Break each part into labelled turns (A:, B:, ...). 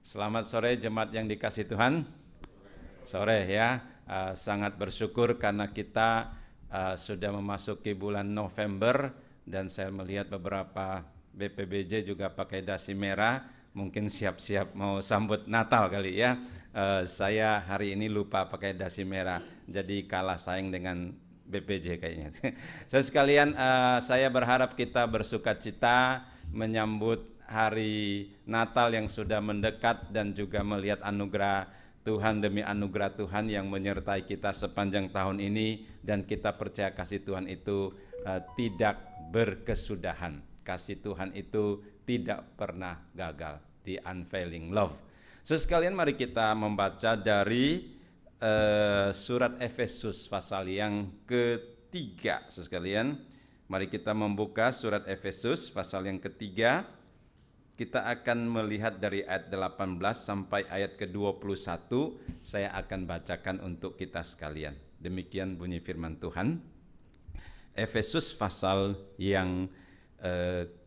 A: Selamat sore jemaat yang dikasih Tuhan. Sore ya, sangat bersyukur karena kita sudah memasuki bulan November dan saya melihat beberapa BPBJ juga pakai dasi merah, mungkin siap-siap mau sambut Natal kali ya. Saya hari ini lupa pakai dasi merah, jadi kalah saing dengan BPJ kayaknya. Sekalian, saya berharap kita bersukacita menyambut hari Natal yang sudah mendekat dan juga melihat anugerah Tuhan demi anugerah Tuhan yang menyertai kita sepanjang tahun ini, dan kita percaya kasih Tuhan itu tidak berkesudahan. Kasih Tuhan itu tidak pernah gagal. The unfailing love. Sekalian, mari kita membaca dari surat Efesus pasal yang ketiga. Sekalian, mari kita membuka surat Efesus pasal yang ketiga. Kita akan melihat dari ayat 18 sampai ayat ke-21. Saya akan bacakan untuk kita sekalian. Demikian bunyi firman Tuhan. Efesus pasal yang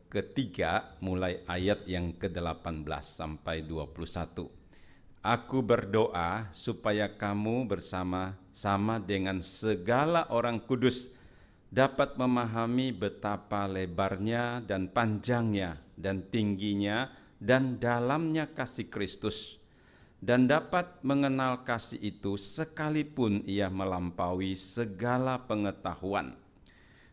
A: ketiga mulai ayat yang ke-18 sampai 21. Aku berdoa supaya kamu bersama-sama dengan segala orang kudus dapat memahami betapa lebarnya dan panjangnya dan tingginya dan dalamnya kasih Kristus, dan dapat mengenal kasih itu sekalipun ia melampaui segala pengetahuan.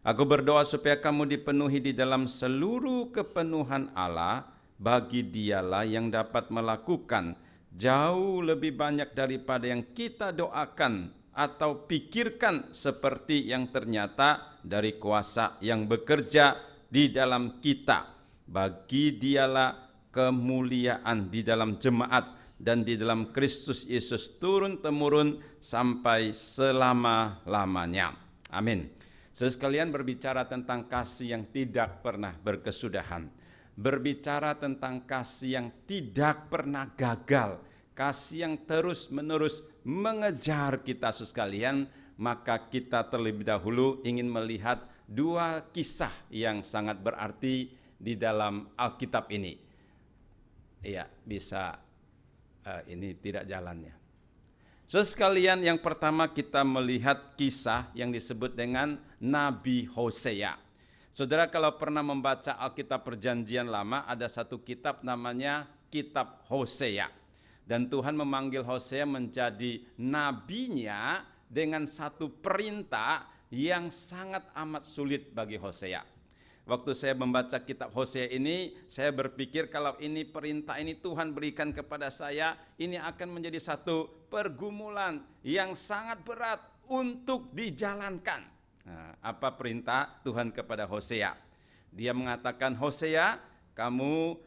A: Aku berdoa supaya kamu dipenuhi di dalam seluruh kepenuhan Allah, bagi Dialah yang dapat melakukan jauh lebih banyak daripada yang kita doakan atau pikirkan, seperti yang ternyata dari kuasa yang bekerja di dalam kita. Bagi Dialah kemuliaan di dalam jemaat dan di dalam Kristus Yesus turun-temurun sampai selama-lamanya. Amin. Sekalian, berbicara tentang kasih yang tidak pernah berkesudahan, berbicara tentang kasih yang tidak pernah gagal, kasih yang terus-menerus mengejar kita sekalian, maka kita terlebih dahulu ingin melihat dua kisah yang sangat berarti di dalam Alkitab ini. Iya, bisa ini tidak jalannya. Sekalian, yang pertama kita melihat kisah yang disebut dengan Nabi Hosea. Saudara, kalau pernah membaca Alkitab Perjanjian Lama, ada satu kitab namanya Kitab Hosea. Dan Tuhan memanggil Hosea menjadi nabinya dengan satu perintah yang sangat amat sulit bagi Hosea. Waktu saya membaca kitab Hosea ini, saya berpikir kalau ini perintah ini Tuhan berikan kepada saya, ini akan menjadi satu pergumulan yang sangat berat untuk dijalankan. Nah, apa perintah Tuhan kepada Hosea? Dia mengatakan, Hosea, kamu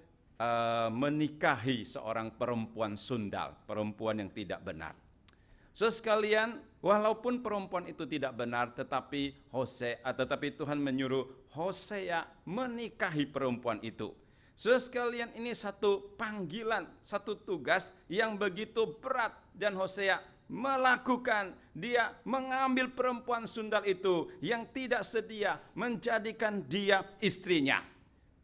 A: menikahi seorang perempuan sundal, perempuan yang tidak benar. Sekalian, walaupun perempuan itu tidak benar, tetapi Tuhan menyuruh Hosea menikahi perempuan itu. Sekalian, ini satu panggilan, satu tugas yang begitu berat, dan Hosea melakukan. Dia mengambil perempuan sundal itu yang tidak setia, menjadikan dia istrinya.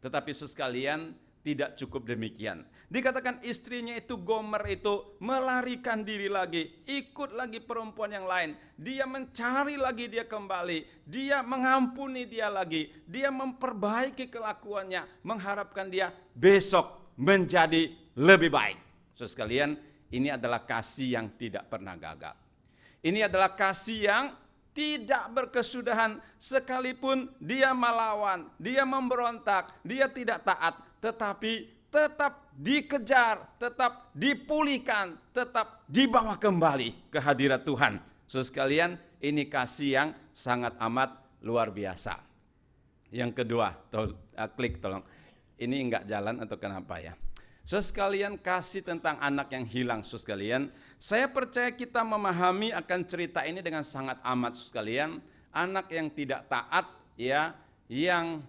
A: Tetapi sekalian, tidak cukup demikian. Dikatakan istrinya itu, Gomer itu, melarikan diri lagi, ikut lagi perempuan yang lain. Dia mencari lagi dia kembali, dia mengampuni dia lagi, dia memperbaiki kelakuannya, mengharapkan dia besok menjadi lebih baik. Sekalian, ini adalah kasih yang tidak pernah gagal. Ini adalah kasih yang tidak berkesudahan, sekalipun dia melawan, dia memberontak, dia tidak taat, tetapi tetap dikejar, tetap dipulihkan, tetap dibawa kembali ke hadirat Tuhan. Sekalian, ini kasih yang sangat amat luar biasa. Yang kedua, klik tolong. Ini enggak jalan atau kenapa ya? Sekalian, kasih tentang anak yang hilang. Sekalian, saya percaya kita memahami akan cerita ini dengan sangat amat. Sekalian, anak yang tidak taat, ya, yang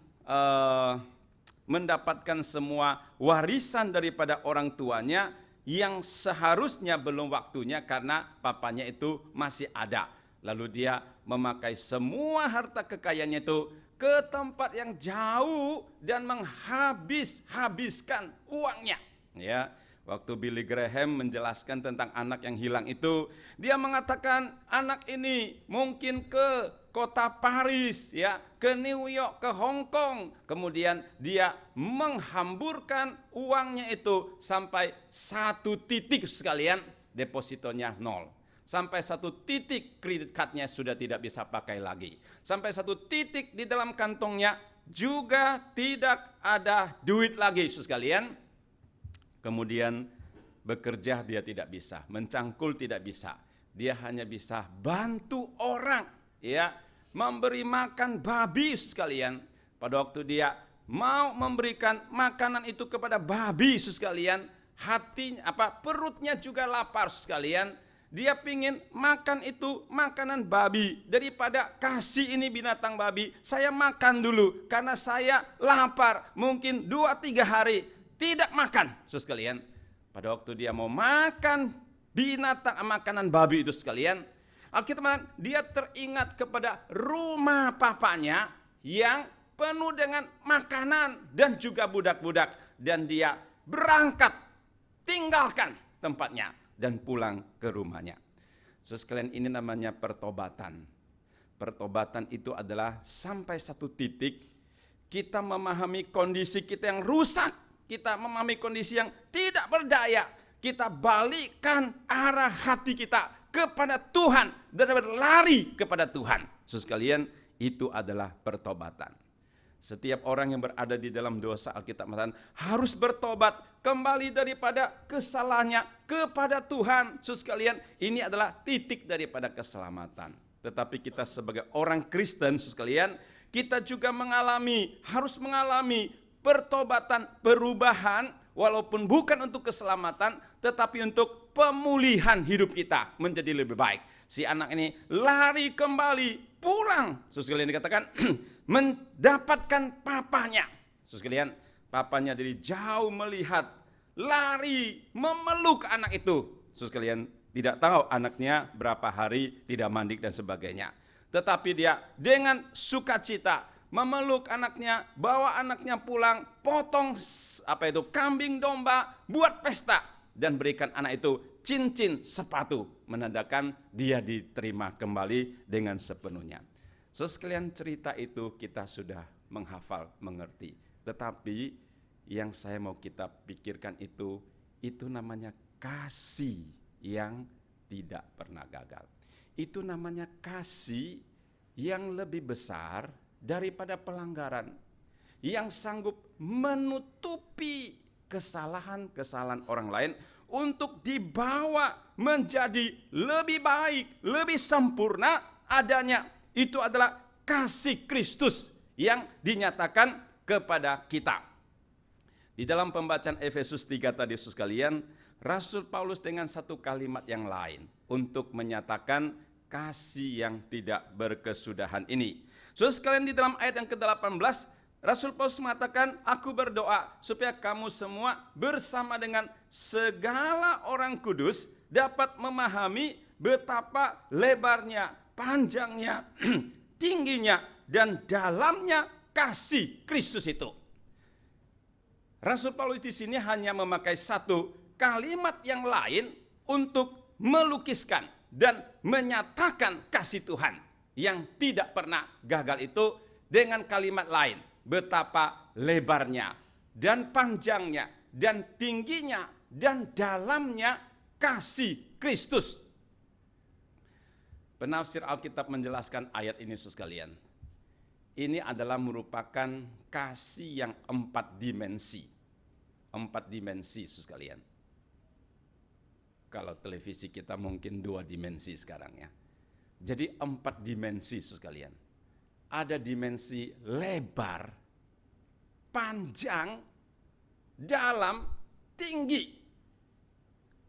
A: mendapatkan semua warisan daripada orang tuanya yang seharusnya belum waktunya karena papanya itu masih ada. Lalu dia memakai semua harta kekayaannya itu ke tempat yang jauh dan menghabiskan uangnya. Ya, Waktu Billy Graham menjelaskan tentang anak yang hilang itu, dia mengatakan anak ini mungkin ke kota Paris, ya, ke New York, ke Hong Kong. Kemudian dia menghamburkan uangnya itu sampai 1 titik sekalian, depositonya 0. Sampai 1 titik kredit cardnya sudah tidak bisa pakai lagi. Sampai 1 titik di dalam kantongnya juga tidak ada duit lagi, sekalian. Kemudian bekerja dia tidak bisa, mencangkul tidak bisa. Dia hanya bisa bantu orang, ya, memberi makan babi sekalian. Pada waktu dia mau memberikan makanan itu kepada babi sekalian, hatinya perutnya juga lapar sekalian. Dia pingin makan itu makanan babi. Daripada kasih ini binatang babi, saya makan dulu karena saya lapar. Mungkin 2-3 hari tidak makan, saudara sekalian. Pada waktu dia mau makan makanan babi itu sekalian, Alkitab dia teringat kepada rumah papanya yang penuh dengan makanan dan juga budak-budak, dan dia berangkat tinggalkan tempatnya dan pulang ke rumahnya. Saudara sekalian, ini namanya pertobatan. Pertobatan itu adalah sampai 1 titik kita memahami kondisi kita yang rusak. Kita memahami kondisi yang tidak berdaya. Kita balikkan arah hati kita kepada Tuhan dan berlari kepada Tuhan. Saudara sekalian, itu adalah pertobatan. Setiap orang yang berada di dalam dosa, Alkitab mengatakan harus bertobat kembali daripada kesalahannya kepada Tuhan. Saudara sekalian, ini adalah titik daripada keselamatan. Tetapi kita sebagai orang Kristen, saudara sekalian, kita juga harus mengalami pertobatan, perubahan, walaupun bukan untuk keselamatan, tetapi untuk pemulihan hidup kita menjadi lebih baik. Si anak ini lari kembali, pulang. Saudara sekalian, dikatakan mendapatkan papanya. Saudara sekalian, papanya dari jauh melihat, lari memeluk anak itu. Saudara sekalian, tidak tahu anaknya berapa hari tidak mandi dan sebagainya. Tetapi dia dengan sukacita memeluk anaknya, bawa anaknya pulang, potong kambing domba, buat pesta, dan berikan anak itu cincin sepatu, menandakan dia diterima kembali dengan sepenuhnya. Saudara sekalian, cerita itu kita sudah menghafal, mengerti. Tetapi yang saya mau kita pikirkan itu namanya kasih yang tidak pernah gagal. Itu namanya kasih yang lebih besar daripada pelanggaran, yang sanggup menutupi kesalahan-kesalahan orang lain untuk dibawa menjadi lebih baik, lebih sempurna adanya. Itu adalah kasih Kristus yang dinyatakan kepada kita. Di dalam pembacaan Efesus 3 tadi, saudara sekalian, Rasul Paulus dengan satu kalimat yang lain untuk menyatakan kasih yang tidak berkesudahan ini. Saudara sekalian, di dalam ayat yang ke-18, Rasul Paulus mengatakan, aku berdoa supaya kamu semua bersama dengan segala orang kudus dapat memahami betapa lebarnya, panjangnya, tingginya, dan dalamnya kasih Kristus itu. Rasul Paulus di sini hanya memakai satu kalimat yang lain untuk melukiskan dan menyatakan kasih Tuhan yang tidak pernah gagal itu dengan kalimat lain. Betapa lebarnya dan panjangnya dan tingginya dan dalamnya kasih Kristus. Penafsir Alkitab menjelaskan ayat ini, saudara sekalian. Ini adalah merupakan kasih yang 4 dimensi. 4 dimensi, saudara sekalian. Kalau televisi kita mungkin 2 dimensi sekarang ya. Jadi 4 dimensi, saudara sekalian. Ada dimensi lebar, panjang, dalam, tinggi.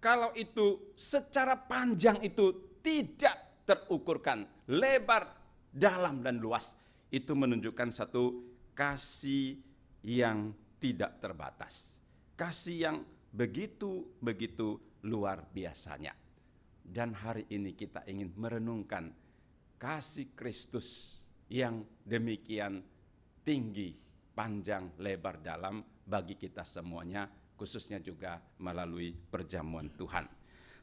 A: Kalau itu secara panjang itu tidak terukurkan, lebar, dalam, dan luas, itu menunjukkan satu kasih yang tidak terbatas. Kasih yang begitu luar biasanya. Dan hari ini kita ingin merenungkan kasih Kristus yang demikian tinggi, panjang, lebar, dalam bagi kita semuanya khususnya juga melalui perjamuan Tuhan.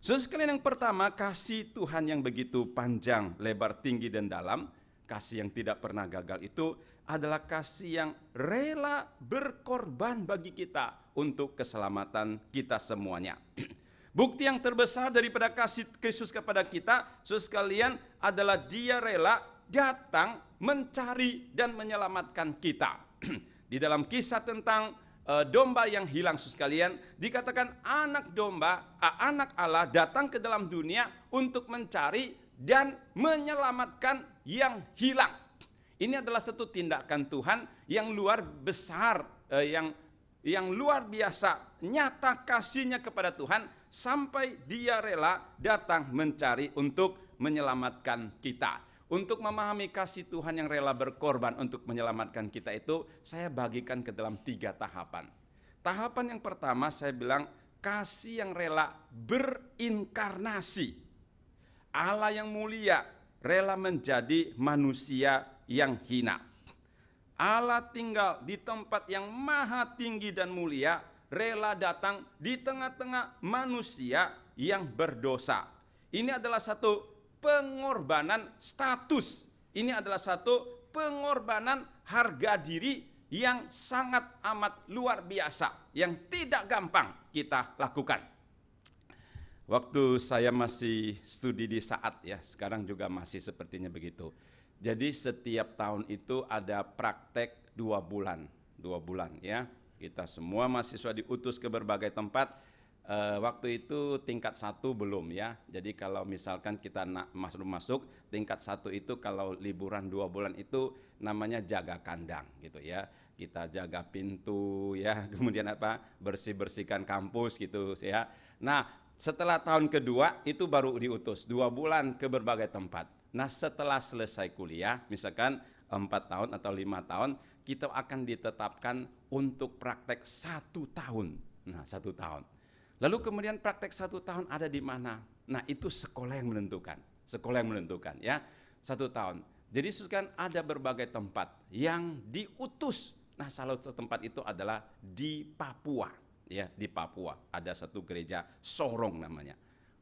A: Saudara sekalian, yang pertama, kasih Tuhan yang begitu panjang, lebar, tinggi, dan dalam, kasih yang tidak pernah gagal itu adalah kasih yang rela berkorban bagi kita untuk keselamatan kita semuanya. Bukti yang terbesar daripada kasih Kristus kepada kita, saudara sekalian, adalah Dia rela datang mencari dan menyelamatkan kita. Di dalam kisah tentang domba yang hilang, saudara sekalian, dikatakan anak Allah datang ke dalam dunia untuk mencari dan menyelamatkan yang hilang. Ini adalah satu tindakan Tuhan yang luar besar, yang luar biasa, nyata kasihnya kepada Tuhan sampai Dia rela datang mencari untuk menyelamatkan kita. Untuk memahami kasih Tuhan yang rela berkorban untuk menyelamatkan kita itu, saya bagikan ke dalam 3 tahapan. Tahapan yang pertama saya bilang kasih yang rela berinkarnasi. Allah yang mulia rela menjadi manusia yang hina. Allah tinggal di tempat yang maha tinggi dan mulia, rela datang di tengah-tengah manusia yang berdosa. Ini adalah satu pengorbanan status. Ini adalah satu pengorbanan harga diri yang sangat amat luar biasa, yang tidak gampang kita lakukan. Waktu saya masih studi di Saat ya, sekarang juga masih sepertinya begitu. Jadi setiap tahun itu ada praktek 2 bulan ya. Kita semua mahasiswa diutus ke berbagai tempat. Waktu itu tingkat 1 belum ya. Jadi kalau misalkan kita masuk tingkat 1 itu kalau liburan 2 bulan itu namanya jaga kandang gitu ya. Kita jaga pintu ya, kemudian bersih-bersihkan kampus gitu ya. Nah, setelah tahun kedua itu baru diutus 2 bulan ke berbagai tempat. Nah, setelah selesai kuliah misalkan 4 tahun atau 5 tahun, kita akan ditetapkan untuk praktek 1 tahun. Nah, 1 tahun. Lalu kemudian praktek 1 tahun ada di mana? Nah, itu sekolah yang menentukan. Sekolah yang menentukan ya. 1 tahun. Jadi kan ada berbagai tempat yang diutus. Nah, salah satu tempat itu adalah di Papua. Ya, di Papua. Ada satu gereja Sorong namanya.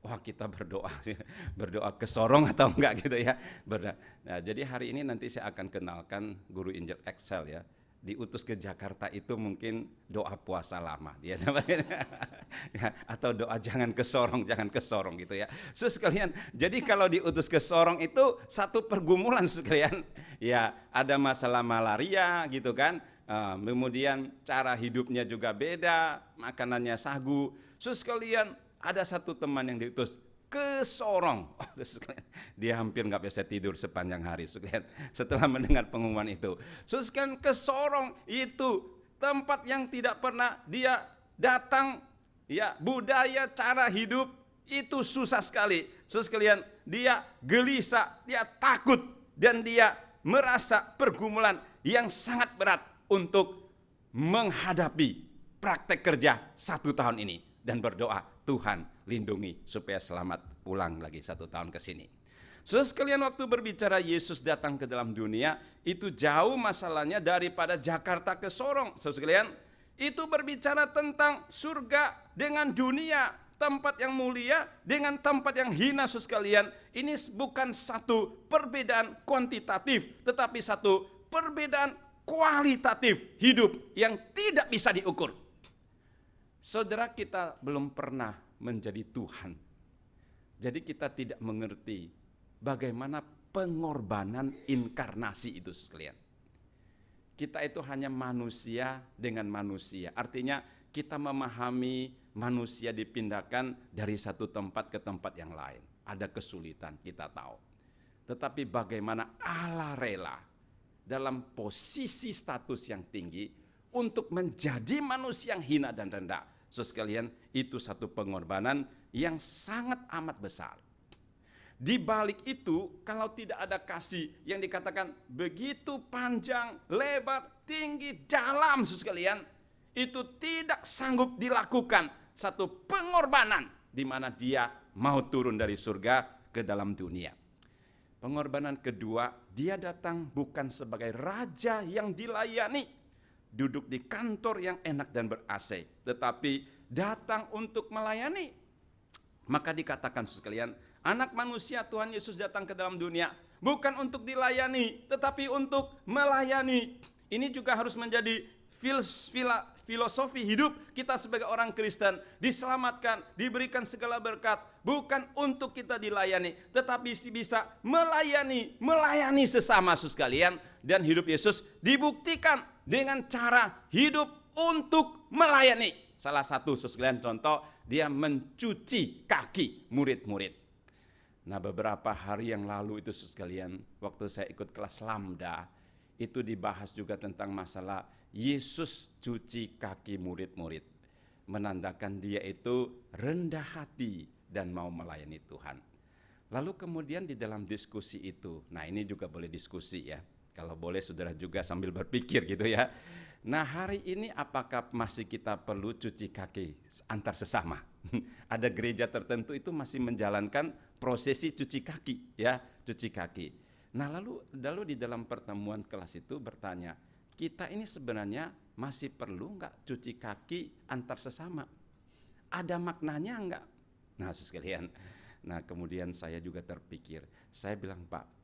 A: Wah, kita berdoa ke Sorong atau enggak gitu ya. Nah, jadi hari ini nanti saya akan kenalkan guru Injil Excel ya. Diutus ke Jakarta itu mungkin doa puasa lama dia namanya. Ya, atau doa jangan ke Sorong gitu ya. Sekalian, jadi kalau diutus ke Sorong itu satu pergumulan sekalian. Ya, ada masalah malaria gitu kan. Kemudian cara hidupnya juga beda, makanannya sagu. Sekalian, ada satu teman yang diutus ke Sorong. Dia hampir nggak bisa tidur sepanjang hari setelah mendengar pengumuman itu. Sekalian, ke Sorong itu tempat yang tidak pernah dia datang. Ya, budaya cara hidup itu susah sekali. Sekalian, dia gelisah, dia takut, dan dia merasa pergumulan yang sangat berat untuk menghadapi praktek kerja 1 tahun ini dan berdoa, Tuhan lindungi supaya selamat pulang lagi 1 tahun ke sini. Saudara sekalian, waktu berbicara Yesus datang ke dalam dunia, itu jauh masalahnya daripada Jakarta ke Sorong. Saudara sekalian, itu berbicara tentang surga dengan dunia, tempat yang mulia dengan tempat yang hina. Saudara sekalian, ini bukan satu perbedaan kuantitatif, tetapi satu perbedaan kualitatif hidup yang tidak bisa diukur. Saudara, kita belum pernah menjadi Tuhan. Jadi kita tidak mengerti bagaimana pengorbanan inkarnasi itu sekalian. Kita itu hanya manusia dengan manusia. Artinya kita memahami manusia dipindahkan dari satu tempat ke tempat yang lain. Ada kesulitan, kita tahu. Tetapi bagaimana Allah rela dalam posisi status yang tinggi untuk menjadi manusia yang hina dan rendah. Sekalian, itu satu pengorbanan yang sangat amat besar. Di balik itu, kalau tidak ada kasih yang dikatakan begitu panjang, lebar, tinggi, dalam, sekalian, itu tidak sanggup dilakukan satu pengorbanan di mana dia mau turun dari surga ke dalam dunia. Pengorbanan kedua, dia datang bukan sebagai raja yang dilayani, duduk di kantor yang enak dan ber-AC, tetapi datang untuk melayani. Maka dikatakan sekalian, Anak Manusia Tuhan Yesus datang ke dalam dunia bukan untuk dilayani, tetapi untuk melayani. Ini juga harus menjadi filosofi hidup kita sebagai orang Kristen. Diselamatkan, diberikan segala berkat, bukan untuk kita dilayani, tetapi bisa melayani sesama sekalian. Dan hidup Yesus dibuktikan dengan cara hidup untuk melayani. Salah satu sekalian contoh, dia mencuci kaki murid-murid. Nah, beberapa hari yang lalu itu sekalian, waktu saya ikut kelas Lambda, itu dibahas juga tentang masalah Yesus cuci kaki murid-murid, menandakan dia itu rendah hati dan mau melayani Tuhan. Lalu kemudian di dalam diskusi itu, nah ini juga boleh diskusi ya, kalau boleh saudara juga sambil berpikir gitu ya. Nah, hari ini apakah masih kita perlu cuci kaki antar sesama? Ada gereja tertentu itu masih menjalankan prosesi cuci kaki ya, cuci kaki. Nah, lalu di dalam pertemuan kelas itu bertanya, kita ini sebenarnya masih perlu enggak cuci kaki antar sesama? Ada maknanya enggak? Nah, sekalian. Nah, kemudian saya juga terpikir, saya bilang, Pak,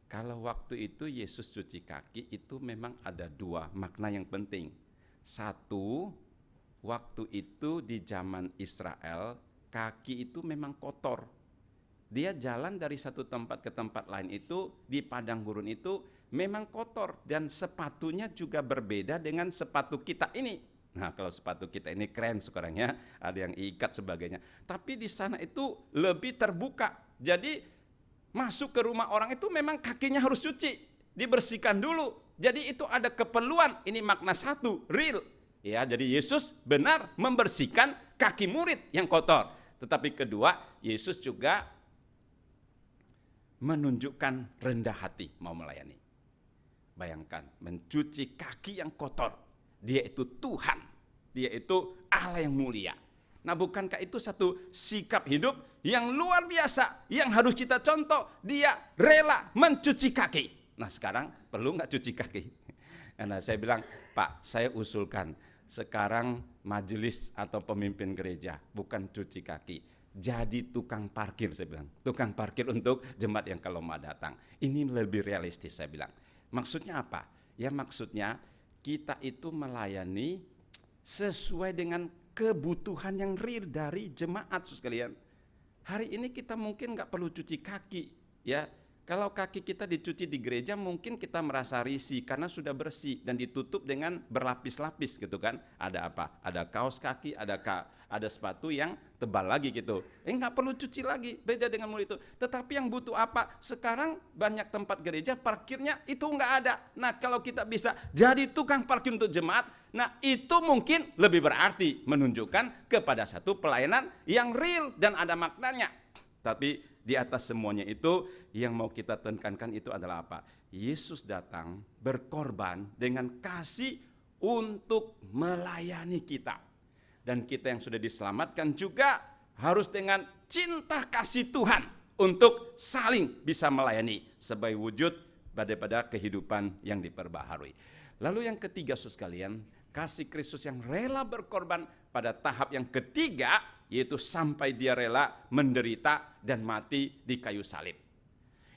A: kalau waktu itu Yesus cuci kaki itu memang ada dua makna yang penting. Satu, waktu itu di zaman Israel, kaki itu memang kotor. Dia jalan dari satu tempat ke tempat lain itu, di padang gurun itu memang kotor. Dan sepatunya juga berbeda dengan sepatu kita ini. Nah, kalau sepatu kita ini keren sekarang ya, ada yang ikat sebagainya. Tapi di sana itu lebih terbuka. Jadi masuk ke rumah orang itu memang kakinya harus cuci, dibersihkan dulu. Jadi itu ada keperluan, ini makna satu, real. Ya, jadi Yesus benar membersihkan kaki murid yang kotor. Tetapi kedua, Yesus juga menunjukkan rendah hati mau melayani. Bayangkan, mencuci kaki yang kotor. Dia itu Tuhan, dia itu Allah yang mulia. Nah, bukankah itu satu sikap hidup yang luar biasa, yang harus kita contoh? Dia rela mencuci kaki. Nah, sekarang perlu nggak cuci kaki? Nah, saya bilang, Pak, saya usulkan sekarang majelis atau pemimpin gereja bukan cuci kaki, jadi tukang parkir. Saya bilang, tukang parkir untuk jemaat yang kalau mau datang. Ini lebih realistis, saya bilang. Maksudnya apa? Ya, maksudnya kita itu melayani sesuai dengan kebutuhan yang real dari jemaat sekalian. Hari ini kita mungkin nggak perlu cuci kaki ya. Kalau kaki kita dicuci di gereja mungkin kita merasa risih karena sudah bersih dan ditutup dengan berlapis-lapis gitu kan. Ada apa? Ada kaos kaki, ada sepatu yang tebal lagi gitu. Nggak perlu cuci lagi, beda dengan murid itu. Tetapi yang butuh apa? Sekarang banyak tempat gereja parkirnya itu nggak ada. Nah, kalau kita bisa jadi tukang parkir untuk jemaat, nah itu mungkin lebih berarti menunjukkan kepada satu pelayanan yang real dan ada maknanya. Tapi di atas semuanya itu yang mau kita tekankan itu adalah apa? Yesus datang berkorban dengan kasih untuk melayani kita. Dan kita yang sudah diselamatkan juga harus dengan cinta kasih Tuhan untuk saling bisa melayani sebagai wujud daripada kehidupan yang diperbaharui. Lalu yang ketiga, saudara sekalian, kasih Kristus yang rela berkorban pada tahap yang ketiga, yaitu sampai dia rela menderita dan mati di kayu salib.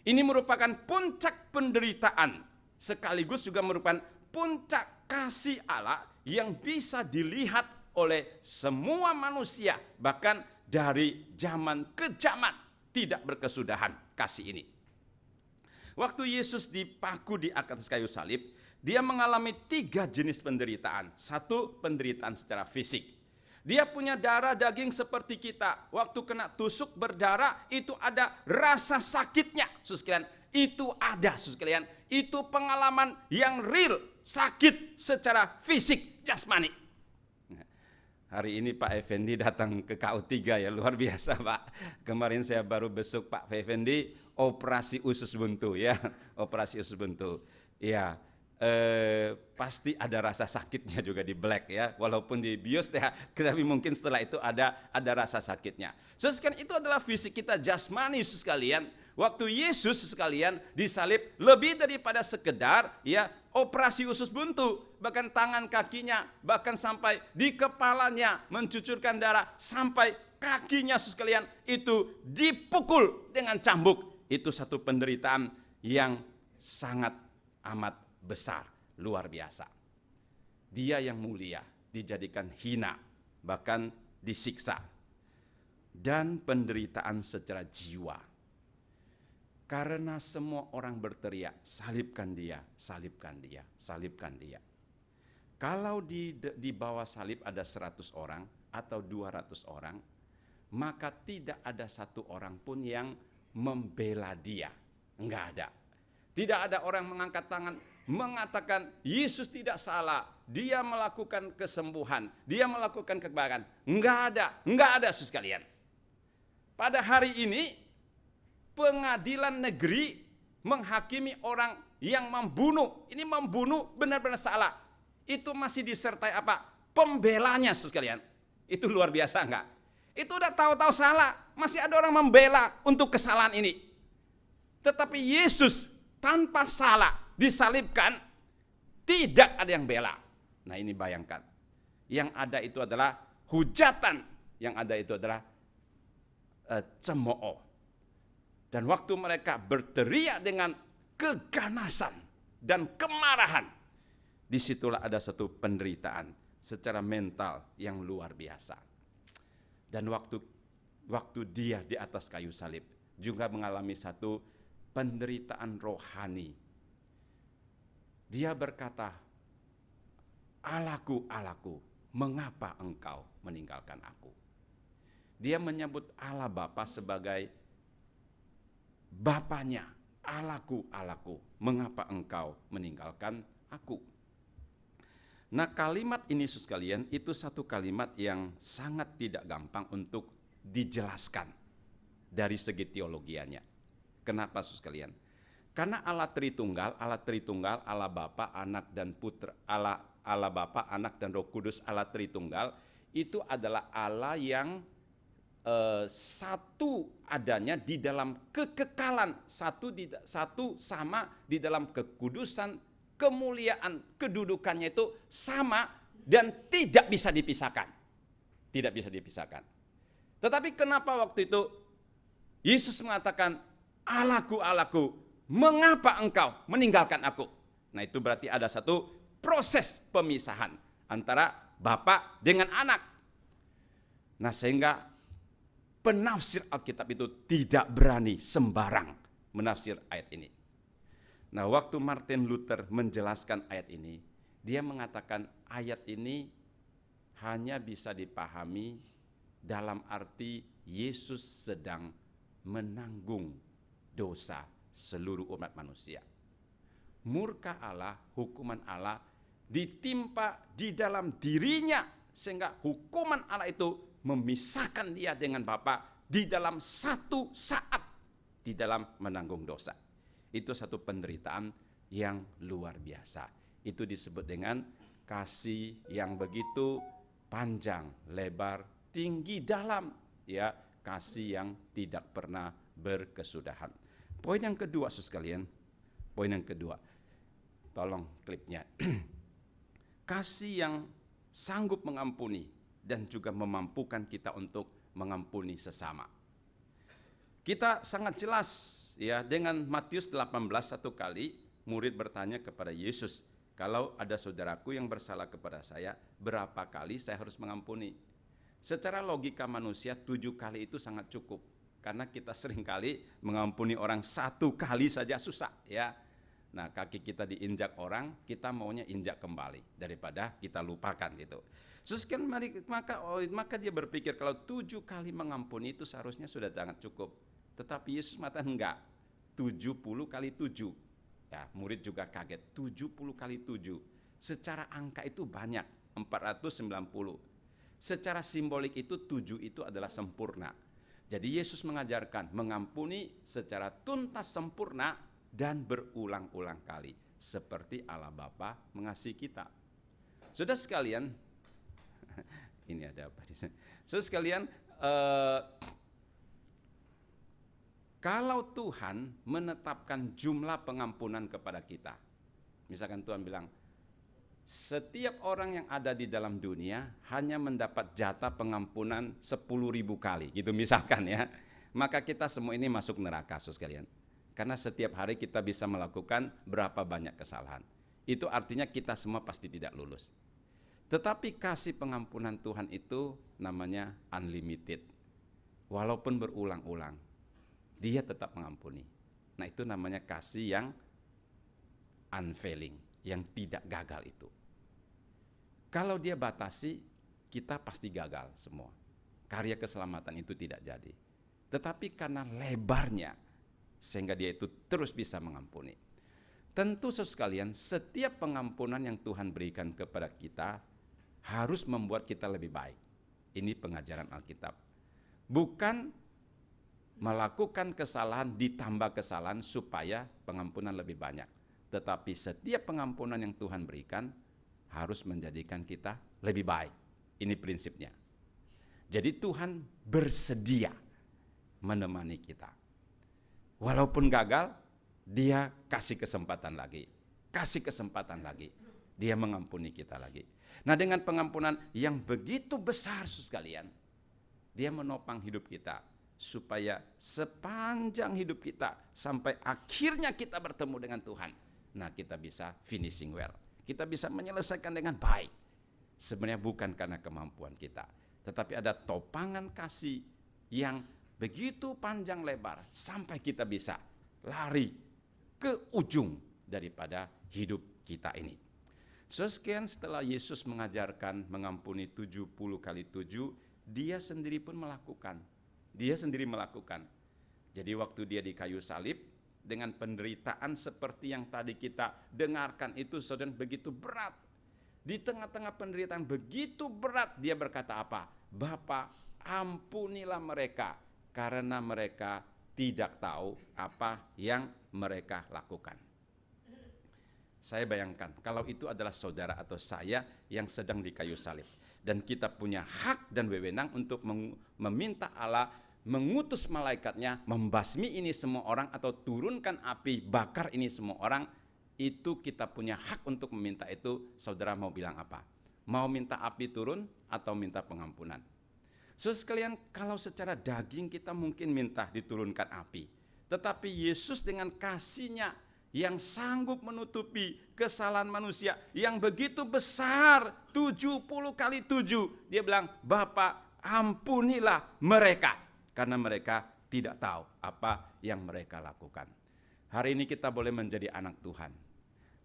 A: Ini merupakan puncak penderitaan, sekaligus juga merupakan puncak kasih Allah yang bisa dilihat oleh semua manusia, bahkan dari zaman ke zaman tidak berkesudahan kasih ini. Waktu Yesus dipaku di atas kayu salib, dia mengalami 3 jenis penderitaan. Satu, penderitaan secara fisik. Dia punya darah daging seperti kita. Waktu kena tusuk berdarah itu ada rasa sakitnya. Saudara sekalian, itu ada saudara sekalian. Itu pengalaman yang real, sakit secara fisik, jasmani. Hari ini Pak Effendi datang ke KU3 ya, luar biasa Pak. Kemarin saya baru besok Pak Effendi operasi usus buntu ya, operasi usus buntu. Ya. Pasti ada rasa sakitnya juga di black ya, walaupun di bios ya, tapi mungkin setelah itu ada rasa sakitnya. Sekalian, itu adalah fisik kita, jasmani sekalian. Waktu Yesus sekalian disalib lebih daripada sekedar ya operasi usus buntu, bahkan tangan kakinya, bahkan sampai di kepalanya mencucurkan darah, sampai kakinya saudara sekalian itu dipukul dengan cambuk. Itu satu penderitaan yang sangat amat besar, luar biasa. Dia yang mulia dijadikan hina, bahkan disiksa. Dan penderitaan secara jiwa. Karena semua orang berteriak, salibkan dia, salibkan dia, salibkan dia. Kalau di bawah salib ada 100 orang atau 200 orang, maka tidak ada satu orang pun yang membela dia. Enggak ada. Tidak ada orang mengangkat tangan, mengatakan Yesus tidak salah, dia melakukan kesembuhan, dia melakukan kebaikan. Enggak ada saudara sekalian. Pada hari ini, pengadilan negeri menghakimi orang yang membunuh. Ini membunuh benar-benar salah. Itu masih disertai apa? Pembelanya saudara sekalian. Itu luar biasa enggak? Itu udah tahu-tahu salah, masih ada orang membela untuk kesalahan ini. Tetapi Yesus tanpa salah disalibkan, tidak ada yang bela. Nah ini bayangkan. Yang ada itu adalah hujatan, yang ada itu adalah cemooh. Dan waktu mereka berteriak dengan keganasan dan kemarahan, disitulah ada satu penderitaan secara mental yang luar biasa. Dan waktu dia di atas kayu salib juga mengalami satu penderitaan rohani. Dia berkata, "Allahku, Allahku, mengapa engkau meninggalkan aku?" Dia menyebut Allah Bapa sebagai Bapanya. "Allahku, Allahku, mengapa engkau meninggalkan aku?" Nah kalimat ini saudara sekalian itu satu kalimat yang sangat tidak gampang untuk dijelaskan dari segi teologianya. Kenapa saudara sekalian? Karena Allah Tritunggal, Allah Bapa, Anak dan Putra, Allah Bapa, Anak dan Roh Kudus, Allah Tritunggal itu adalah Allah yang satu adanya di dalam kekekalan, satu sama di dalam kekudusan, kemuliaan, kedudukannya itu sama dan tidak bisa dipisahkan. Tidak bisa dipisahkan. Tetapi kenapa waktu itu Yesus mengatakan, "Allahku, Allahku, mengapa engkau meninggalkan aku?" Nah itu berarti ada satu proses pemisahan antara Bapa dengan Anak. Nah sehingga penafsir Alkitab itu tidak berani sembarang menafsir ayat ini. Nah waktu Martin Luther menjelaskan ayat ini, dia mengatakan ayat ini hanya bisa dipahami dalam arti Yesus sedang menanggung dosa seluruh umat manusia. Murka Allah, hukuman Allah ditimpa di dalam dirinya sehingga hukuman Allah itu memisahkan dia dengan Bapa di dalam satu saat di dalam menanggung dosa. Itu satu penderitaan yang luar biasa. Itu disebut dengan kasih yang begitu panjang, lebar, tinggi, dalam, ya, kasih yang tidak pernah berkesudahan. Poin yang kedua, saudara sekalian, poin yang kedua, tolong klipnya. Kasih yang sanggup mengampuni dan juga memampukan kita untuk mengampuni sesama. Kita sangat jelas ya dengan Matius 18 satu kali murid bertanya kepada Yesus, "Kalau ada saudaraku yang bersalah kepada saya, berapa kali saya harus mengampuni?" Secara logika manusia 7 kali itu sangat cukup. Karena kita seringkali mengampuni orang 1 kali saja susah ya. Nah kaki kita diinjak orang, kita maunya injak kembali daripada kita lupakan gitu. Maka dia berpikir kalau 7 kali mengampuni itu seharusnya sudah sangat cukup. Tetapi Yesus mengatakan enggak, 70 kali 7. Ya, murid juga kaget, 70 kali 7. Secara angka itu banyak, 490. Secara simbolik itu 7 itu adalah sempurna. Jadi Yesus mengajarkan mengampuni secara tuntas sempurna dan berulang-ulang kali. Seperti Allah Bapa mengasihi kita. Saudara sekalian, ini ada apa di sini? Saudara sekalian, kalau Tuhan menetapkan jumlah pengampunan kepada kita, Misalkan Tuhan bilang, setiap orang yang ada di dalam dunia hanya mendapat jatah pengampunan 10.000 kali, gitu misalkan ya. Maka kita semua ini masuk neraka, saudara sekalian. Karena setiap hari kita bisa melakukan berapa banyak kesalahan. Itu artinya kita semua pasti tidak lulus. Tetapi kasih pengampunan Tuhan itu namanya unlimited. Walaupun berulang-ulang, Dia tetap mengampuni. Nah, itu namanya kasih yang unfailing, yang tidak gagal itu. Kalau Dia batasi, kita pasti gagal semua. Karya keselamatan itu tidak jadi. Tetapi karena lebarnya, sehingga Dia itu terus bisa mengampuni. Tentu sekalian, setiap pengampunan yang Tuhan berikan kepada kita harus membuat kita lebih baik. Ini pengajaran Alkitab. Bukan melakukan kesalahan ditambah kesalahan supaya pengampunan lebih banyak. Tetapi setiap pengampunan yang Tuhan berikan harus menjadikan kita lebih baik. Ini prinsipnya. Jadi Tuhan bersedia menemani kita. Walaupun gagal, Dia kasih kesempatan lagi. Kasih kesempatan lagi. Dia mengampuni kita lagi. Nah, dengan pengampunan yang begitu besar sekalian, Dia menopang hidup kita supaya sepanjang hidup kita sampai akhirnya kita bertemu dengan Tuhan. Nah, kita bisa finishing well. Kita bisa menyelesaikan dengan baik. Sebenarnya bukan karena kemampuan kita, tetapi ada topangan kasih yang begitu panjang lebar sampai kita bisa lari ke ujung daripada hidup kita ini. Sekian setelah Yesus mengajarkan mengampuni 70 kali 7, Dia sendiri pun melakukan. Dia sendiri melakukan. Jadi waktu Dia di kayu salib, dengan penderitaan seperti yang tadi kita dengarkan itu, saudara, begitu berat. Di tengah-tengah penderitaan begitu berat, Dia berkata apa? Bapa, ampunilah mereka, karena mereka tidak tahu apa yang mereka lakukan. Saya bayangkan, kalau itu adalah saudara atau saya yang sedang di kayu salib. Dan kita punya hak dan wewenang untuk meminta Allah mengutus malaikatnya membasmi ini semua orang atau turunkan api bakar ini semua orang. Itu kita punya hak untuk meminta itu. Saudara mau bilang apa? Mau minta api turun atau minta pengampunan? Sekalian, kalau secara daging kita mungkin minta diturunkan api. Tetapi Yesus dengan kasih-Nya yang sanggup menutupi kesalahan manusia yang begitu besar, 70 kali 7. Dia bilang, Bapa, ampunilah mereka, karena mereka tidak tahu apa yang mereka lakukan. Hari ini kita boleh menjadi anak Tuhan.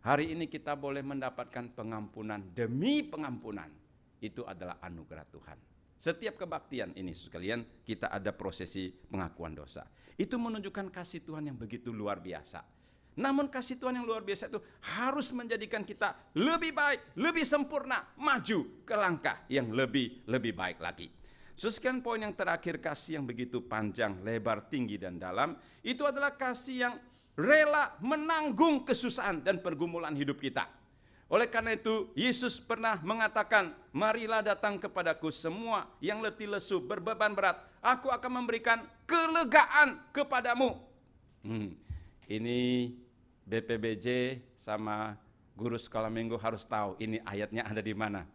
A: Hari ini kita boleh mendapatkan pengampunan demi pengampunan. Itu adalah anugerah Tuhan. Setiap kebaktian ini sekalian, kita ada prosesi pengakuan dosa. Itu menunjukkan kasih Tuhan yang begitu luar biasa. Namun kasih Tuhan yang luar biasa itu harus menjadikan kita lebih baik, lebih sempurna, maju ke langkah yang lebih baik lagi. Sekian poin yang terakhir, kasih yang begitu panjang, lebar, tinggi, dan dalam. Itu adalah kasih yang rela menanggung kesusahan dan pergumulan hidup kita. Oleh karena itu, Yesus pernah mengatakan, marilah datang kepadaku semua yang letih lesu, berbeban berat. Aku akan memberikan kelegaan kepadamu. Ini BPBJ sama guru sekolah minggu harus tahu ini ayatnya ada di mana.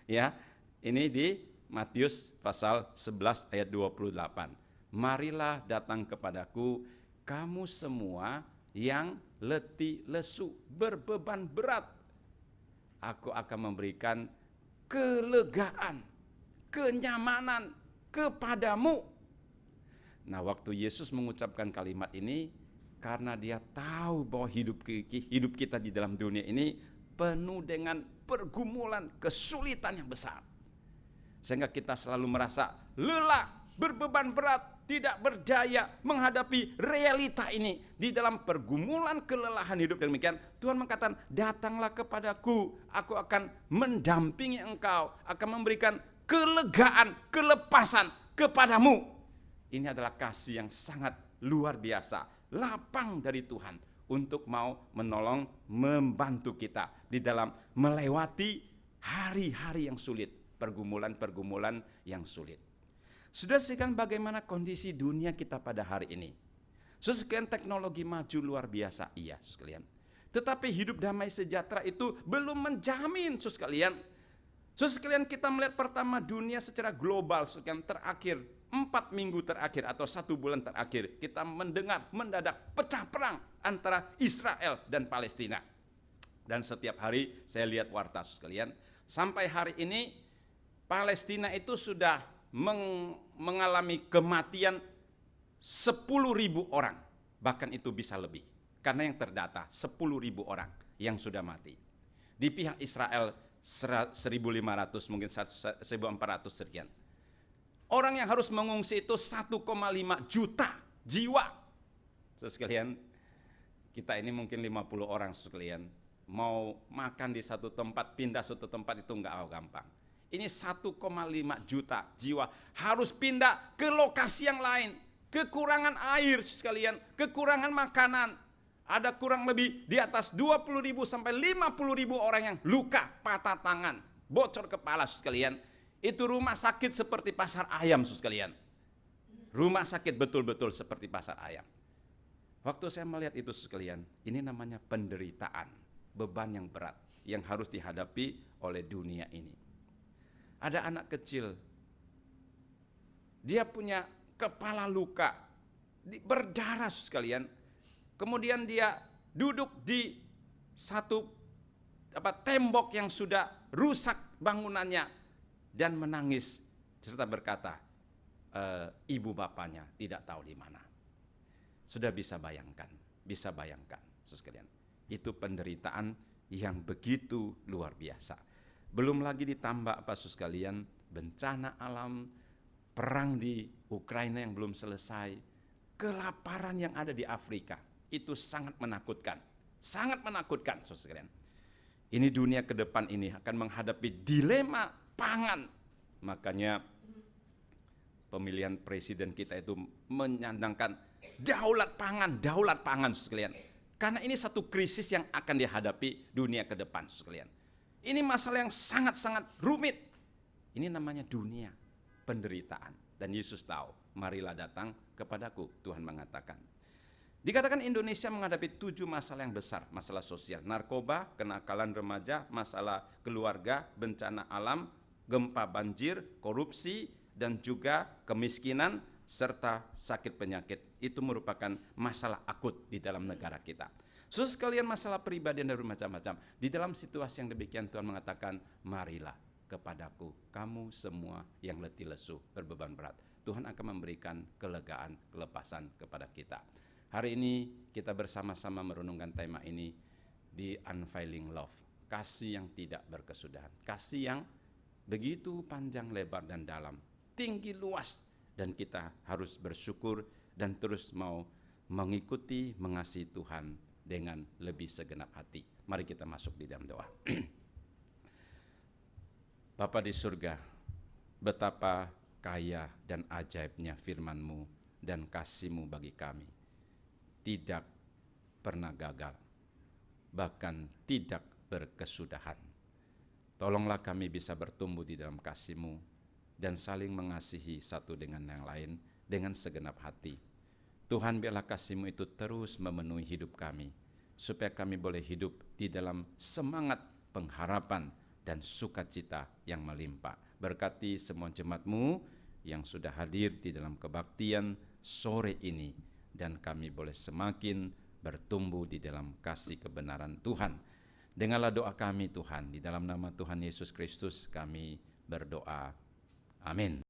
A: Ya, ini di Matius pasal 11 ayat 28. Marilah datang kepadaku kamu semua yang letih lesu, berbeban berat. Aku akan memberikan kelegaan, kenyamanan kepadamu. Nah, waktu Yesus mengucapkan kalimat ini, karena Dia tahu bahwa hidup kita di dalam dunia ini penuh dengan pergumulan, kesulitan yang besar. Sehingga kita selalu merasa lelah, berbeban berat, tidak berdaya menghadapi realita ini. Di dalam pergumulan kelelahan hidup demikian, Tuhan mengatakan, datanglah kepadaku, aku akan mendampingi engkau, akan memberikan kelegaan, kelepasan kepadamu. Ini adalah kasih yang sangat luar biasa, lapang dari Tuhan untuk mau menolong, membantu kita di dalam melewati hari-hari yang sulit, pergumulan-pergumulan yang sulit. Sudah sekian bagaimana kondisi dunia kita pada hari ini. Sekian teknologi maju luar biasa, iya sekalian. Tetapi hidup damai sejahtera itu belum menjamin, saudara sekalian. Saudara sekalian, kita melihat pertama dunia secara global, sekian terakhir 4 minggu terakhir atau 1 bulan terakhir, kita mendengar mendadak pecah perang antara Israel dan Palestina. Dan setiap hari saya lihat warta, saudara sekalian, sampai hari ini Palestina itu sudah mengalami kematian 10.000 orang, bahkan itu bisa lebih, karena yang terdata 10.000 orang yang sudah mati. Di pihak Israel 1.500, mungkin 1.400 sekian. Orang yang harus mengungsi itu 1,5 juta jiwa. Saudara sekalian, kita ini mungkin 50 orang, saudara sekalian, mau makan di satu tempat, pindah satu tempat itu enggak gampang. Ini 1,5 juta jiwa harus pindah ke lokasi yang lain. Kekurangan air, sekalian, kekurangan makanan. Ada kurang lebih di atas 20.000 sampai 50.000 orang yang luka, patah tangan, bocor kepala, sekalian. Itu rumah sakit seperti pasar ayam, sekalian. Rumah sakit betul-betul seperti pasar ayam. Waktu saya melihat itu, sekalian, ini namanya penderitaan, beban yang berat yang harus dihadapi oleh dunia ini. Ada anak kecil, dia punya kepala luka, berdarah, sekalian. Kemudian dia duduk di satu tembok yang sudah rusak bangunannya dan menangis serta berkata, ibu bapaknya tidak tahu di mana. Sudah bisa bayangkan, saudara sekalian. Itu penderitaan yang begitu luar biasa. Belum lagi ditambah saudara sekalian, bencana alam, perang di Ukraina yang belum selesai, kelaparan yang ada di Afrika. Itu sangat menakutkan, saudara sekalian. Ini dunia ke depan ini akan menghadapi dilema pangan. Makanya pemilihan presiden kita itu menyandangkan daulat pangan, saudara sekalian. Karena ini satu krisis yang akan dihadapi dunia ke depan, saudara sekalian. Ini masalah yang sangat-sangat rumit. Ini namanya dunia, penderitaan. Dan Yesus tahu, marilah datang kepadaku, Tuhan mengatakan. Dikatakan Indonesia menghadapi 7 masalah yang besar. Masalah sosial, narkoba, kenakalan remaja, masalah keluarga, bencana alam, gempa banjir, korupsi, dan juga kemiskinan, serta sakit penyakit. Itu merupakan masalah akut di dalam negara kita. Saudara sekalian, masalah pribadi dan bermacam-macam. Di dalam situasi yang demikian Tuhan mengatakan, marilah kepadaku, kamu semua yang letih lesu, berbeban berat. Tuhan akan memberikan kelegaan, kelepasan kepada kita. Hari ini kita bersama-sama merenungkan tema ini, The Unfailing Love, kasih yang tidak berkesudahan, kasih yang begitu panjang, lebar, dan dalam, tinggi, luas, dan kita harus bersyukur dan terus mau mengikuti, mengasihi Tuhan dengan lebih segenap hati. Mari kita masuk di dalam doa. Bapa di surga, betapa kaya dan ajaibnya firman-Mu dan kasih-Mu bagi kami. Tidak pernah gagal, bahkan tidak berkesudahan. Tolonglah kami bisa bertumbuh di dalam kasih-Mu dan saling mengasihi satu dengan yang lain dengan segenap hati. Tuhan, biarlah kasih-Mu itu terus memenuhi hidup kami, supaya kami boleh hidup di dalam semangat pengharapan dan sukacita yang melimpah. Berkati semua jemaat-Mu yang sudah hadir di dalam kebaktian sore ini, dan kami boleh semakin bertumbuh di dalam kasih kebenaran Tuhan. Dengarlah doa kami Tuhan, di dalam nama Tuhan Yesus Kristus kami berdoa. Amin.